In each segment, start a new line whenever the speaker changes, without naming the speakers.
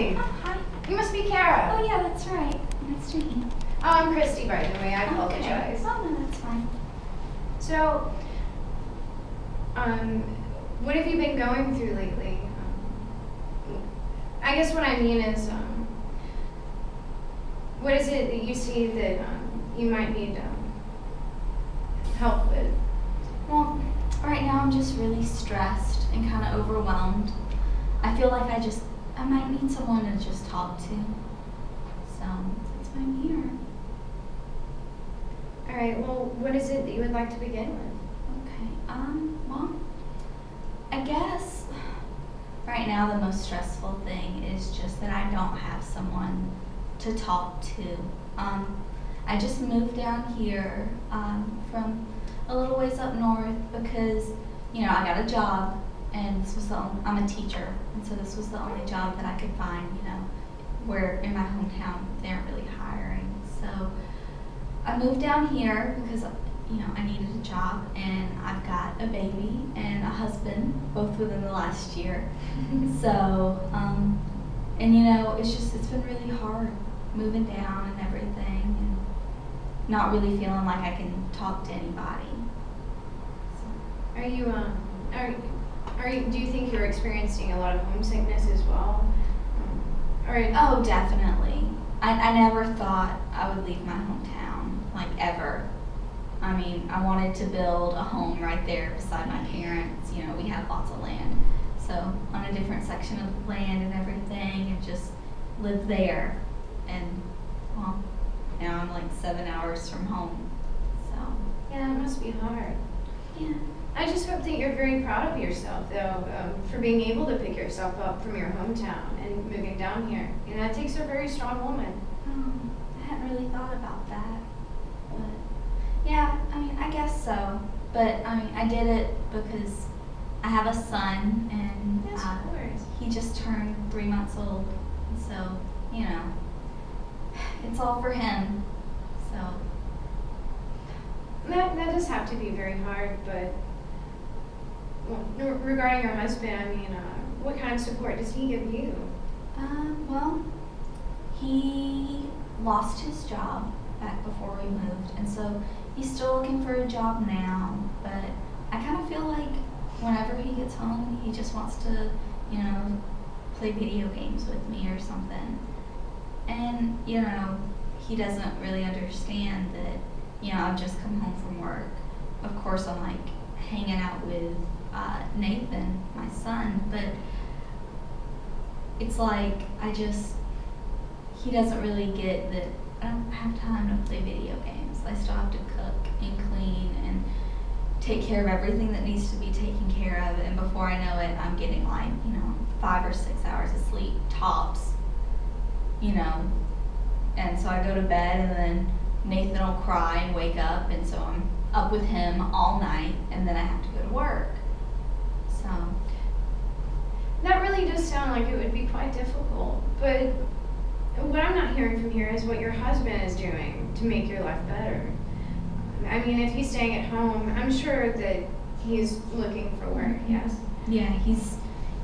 Hi.
Oh, hi.
You must be Kara.
Oh, yeah, that's right. Nice to meet you.
Oh, I'm Christy, by the way. I apologize.
Okay. Oh, no, that's fine.
So, what have you been going through lately? I guess what I mean is, what is it that you see that you might need help with?
Well, right now I'm just really stressed and kind of overwhelmed. I feel like I might need someone to just talk to. So, that's why I'm here.
All right, well, what is it that you would like to begin with?
Okay, well, I guess right now the most stressful thing is just that I don't have someone to talk to. I just moved down here from a little ways up north because, I got a job and this was I'm a teacher, and so this was the only job that I could find, where in my hometown they aren't really hiring. So I moved down here because, I needed a job, and I've got a baby and a husband, both within the last year. So, it's been really hard moving down and everything, and not really feeling like I can talk to anybody. So.
Do you think you're experiencing a lot of homesickness as well?
Oh, definitely. I never thought I would leave my hometown, like ever. I mean, I wanted to build a home right there beside my parents. We have lots of land. So on a different section of land and everything, and just live there. And, well, now I'm like 7 hours from home. So.
Yeah, it must be hard.
Yeah.
I just hope that you're very proud of yourself, though, for being able to pick yourself up from your hometown and moving down here. That takes a very strong woman.
I hadn't really thought about that. But, yeah, I guess so. But, I did it because I have a son, and
yes, of course.
He just turned 3 months old. So, it's all for him. So.
That does have to be very hard, but regarding your husband, what kind of support does he give you?
Well, he lost his job back before we moved, and so he's still looking for a job now, but I kind of feel like whenever he gets home, he just wants to, play video games with me or something. And, he doesn't really understand that, I've just come home from work. Of course, I'm like hanging out with Nathan, my son, but it's like he doesn't really get that I don't have time to play video games. I still have to cook and clean and take care of everything that needs to be taken care of, and before I know it, I'm getting like, 5 or 6 hours of sleep, tops, and so I go to bed, and then Nathan will cry and wake up, and so I'm up with him all night, and then I have to go to work. So.
That really does sound like it would be quite difficult, but what I'm not hearing from here is what your husband is doing to make your life better. If he's staying at home, I'm sure that he's looking for work, yes?
Yeah,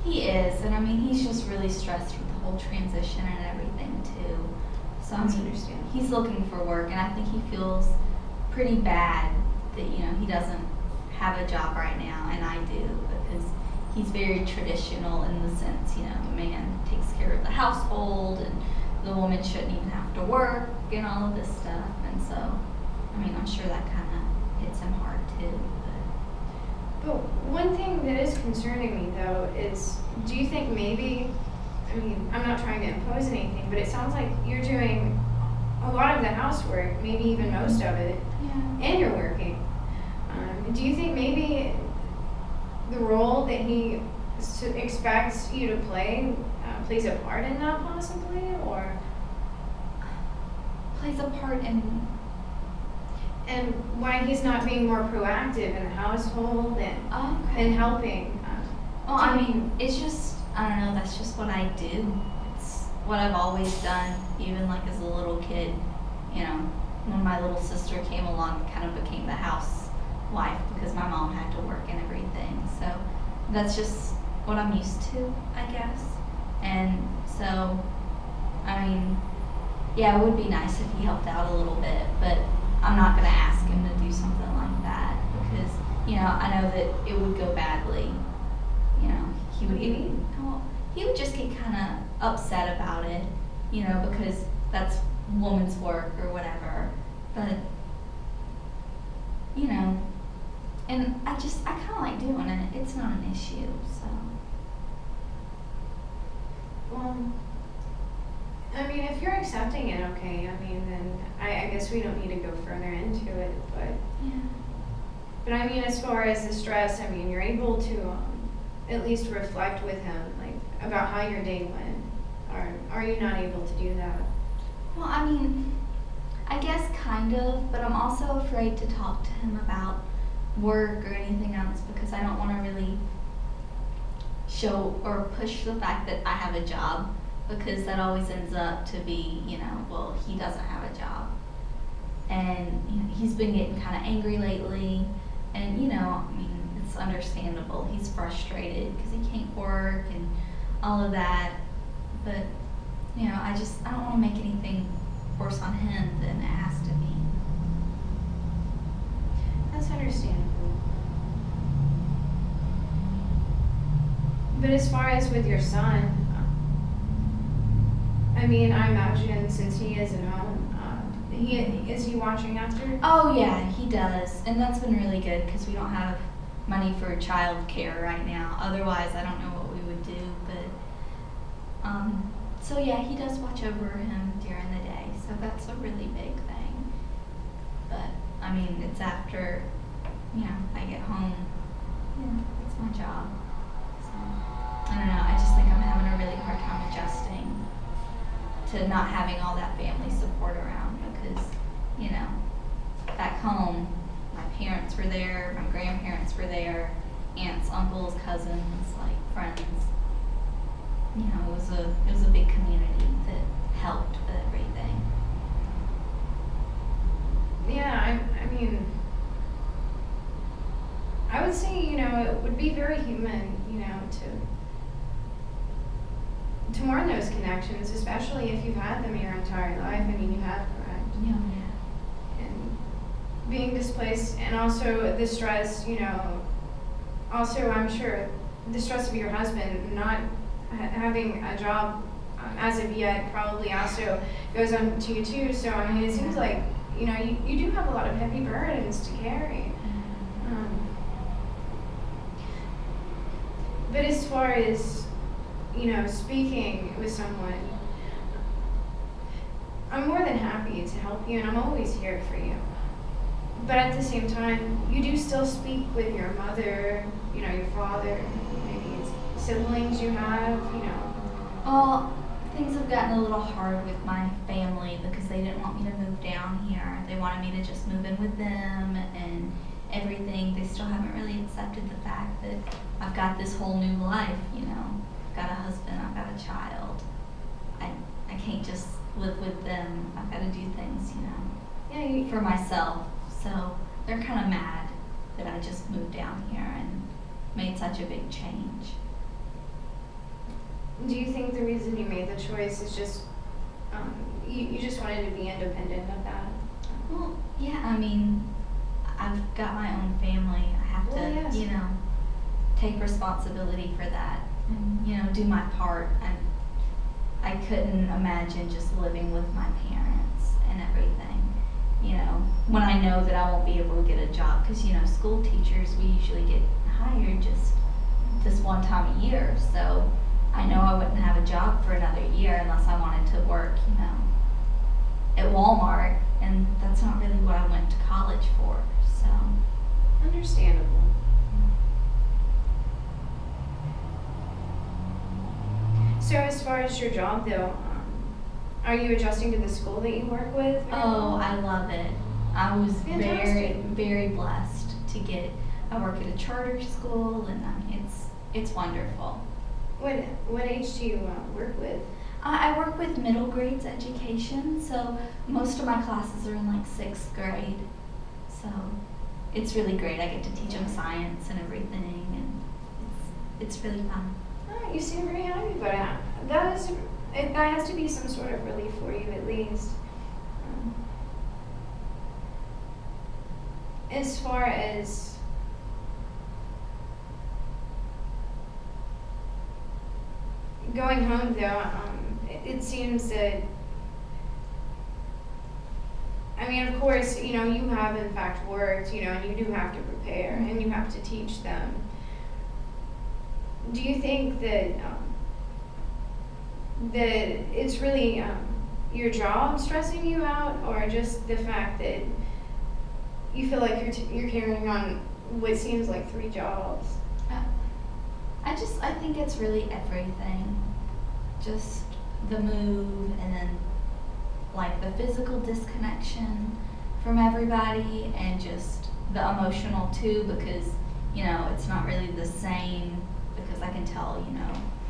he is, and he's just really stressed with the whole transition and everything too. So he's looking for work, and I think he feels pretty bad that he doesn't have a job right now, and I do, because he's very traditional in the sense, the man takes care of the household, and the woman shouldn't even have to work, and all of this stuff, and so, I'm sure that kind of hits him hard too.
But one thing that is concerning me, though, is do you think maybe, I'm not trying to impose anything, but it sounds like you're doing a lot of the housework, maybe even most of it,
yeah.
And you're working. Do you think maybe the role that he expects you to play plays a part in that possibly, or?
Plays a part in...
And why he's not being more proactive in the household and helping?
It's just, I don't know, that's just what I do. It's what I've always done, even like as a little kid. When my little sister came along, it kind of became the housewife because my mom had to work and everything. So that's just what I'm used to, I guess. And so, I mean, yeah, it would be nice if he helped out a little bit, but I'm not going to ask him to do something like that because, you know, I know that it would go badly. You know, he would
What do you
get,
mean?
well, he would just get kind of upset about it, you know, because that's woman's work or whatever. But, you know, and I kind of like doing it. It's not an issue, so.
Well, I mean, if you're accepting it, okay, I mean, then I guess we don't need to go further into it, but.
Yeah.
But I mean, as far as the stress, I mean, you're able to at least reflect with him, like, about how your day went. Are you not able to do that?
Well, I mean, I guess kind of, but I'm also afraid to talk to him about work or anything else because I don't want to really show or push the fact that I have a job because that always ends up to be, you know, well, he doesn't have a job. And you know, he's been getting kind of angry lately, and you know, I mean, it's understandable. He's frustrated because he can't work and all of that. But you know, I don't want to make anything worse on him than it has to be.
That's understandable. But as far as with your son, I mean, I imagine since he is at home, is he watching after?
Oh yeah, he does, and that's been really good because we don't have money for child care right now. Otherwise, I don't know what we would do. But so yeah, he does watch over him during the day, so that's a really big thing. But I mean, it's after, you know, I get home. Yeah, it's my job. So I don't know. I just think I'm having a really hard time adjusting to not having all that family support around because, you know, back home, my parents were there, my grandparents were there, aunts, uncles, cousins, like friends. You know, it was a big community that helped with everything.
Yeah, I mean, I would say, you know, it would be very human, you know, to mourn those connections, especially if you've had them your entire life. I mean, you have, correct?
Yeah.
And being displaced, and also the stress, you know, also I'm sure the stress of your husband not having a job as of yet probably also goes on to you too. So I mean, it seems like, you know, you do have a lot of heavy burdens to carry. But as far as, you know, speaking with someone, I'm more than happy to help you, and I'm always here for you. But at the same time, you do still speak with your mother, you know, your father, maybe it's siblings you have, you know.
Well, things have gotten a little hard with my family because they didn't want me to move down here. They wanted me to just move in with them and everything. They still haven't really accepted the fact that I've got this whole new life, you know. I've got a husband, I've got a child. I can't just live with them. I've got to do things, you know, for myself. So they're kind of mad that I just moved down here and made such a big change.
Do you think the reason you made the choice is just, you just wanted to be independent of that?
Well, yeah, I mean, I've got my own family. I have to,
Well, yes.
you know, take responsibility for that and, you know, do my part. I couldn't imagine just living with my parents and everything, you know, when I know that I won't be able to get a job. Because, you know, school teachers, we usually get hired just this one time a year. So I know I wouldn't have a job for another year unless I wanted to work, you know, at Walmart. And that's not really what I went to college for, so.
Understandable. So as far as your job though, are you adjusting to the school that you work with?
Oh, I love it. I was
Fantastic.
very blessed to get, I work at a charter school and it's wonderful.
What age do you work with?
I work with middle grades education, so most of my classes are in like 6th grade. So it's really great. I get to teach them science and everything, and it's really fun.
you seem very happy about it. That has to be some sort of relief for you at least. As far as going home, though, it seems that, I mean, of course, you have in fact worked, and you do have to prepare, and you have to teach them. Do you think that it's really your job stressing you out, or just the fact that you feel like you're carrying on what seems like 3 jobs?
I think it's really everything. Just the move, and then like the physical disconnection from everybody, and just the emotional too, because it's not really the same, because I can tell,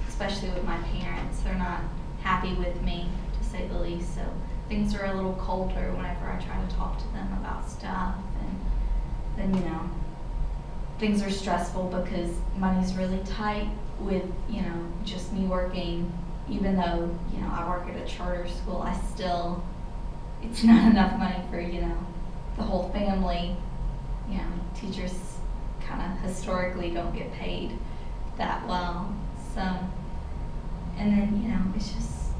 especially with my parents, they're not happy with me, to say the least. So things are a little colder whenever I try to talk to them about stuff, and then things are stressful because money's really tight with just me working. Even though I work at a charter school, it's not enough money for the whole family. Teachers kind of historically don't get paid that well. So, and then it's just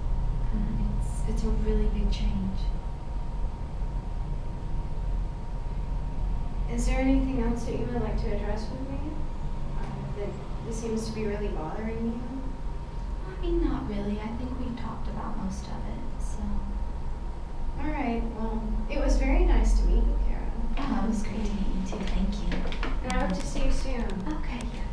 it's a really big change.
Is there anything else that you would like to address with me that seems to be really bothering you?
I mean, not really. I think we've talked about most of it, so.
All right, well, it was very nice to meet you, Kara.
Oh, it was great to meet you too. Thank you.
And I hope to see you soon.
Okay, yeah.